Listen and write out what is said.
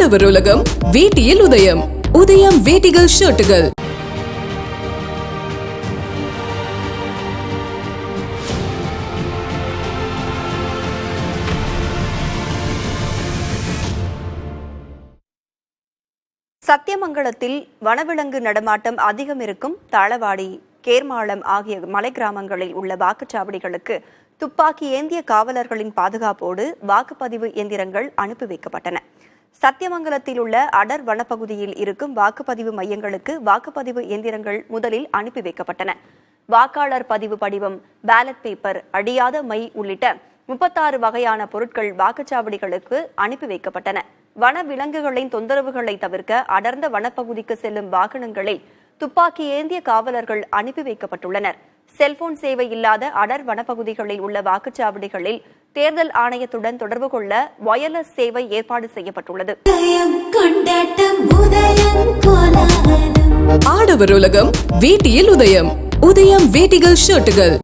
ஆடவர் உலகம் வேட்டியில் உதயம். உதயம் வேட்டிகள் ஷர்ட்டுகள். சத்தியமங்கலத்தில் வனவிலங்கு நடமாட்டம் அதிகம் இருக்கும் தாளவாடி, கேர்மாளம் ஆகிய மலை கிராமங்களில் உள்ள வாக்குச்சாவடிகளுக்கு துப்பாக்கி ஏந்திய காவலர்களின் பாதுகாப்போடு வாக்குப்பதிவு இயந்திரங்கள் அனுப்பி வைக்கப்பட்டன. சத்தியமங்கலத்தில் உள்ள அடர் வனப்பகுதியில் இருக்கும் வாக்குப்பதிவு மையங்களுக்கு வாக்குப்பதிவு இயந்திரங்கள் முதலில் அனுப்பி வைக்கப்பட்டன. வாக்காளர் பதிவு படிவம், பேலட் பேப்பர், அடியாத மை உள்ளிட்ட 36 வகையான பொருட்கள் வாக்குச்சாவடிகளுக்கு அனுப்பி வைக்கப்பட்டன. வன விலங்குகளின் தொந்தரவுகளை தவிர்க்க அடர்ந்த வனப்பகுதிக்கு செல்லும் வாகனங்களில் துப்பாக்கி ஏந்திய காவலர்கள் அனுப்பி வைக்கப்பட்டுள்ளனர். செல்போன் சேவை இல்லாத அடர் வனப்பகுதிகளில் உள்ள வாக்குச்சாவடிகளில் தேர்தல் ஆணையத்துடன் தொடர்பு கொள்ள வயர்லெஸ் சேவை ஏற்பாடு செய்யப்பட்டுள்ளது. ஆடவர் உலகம் வேட்டியில் உதயம். உதயம் வேட்டிகள் ஷர்ட்டுகள்.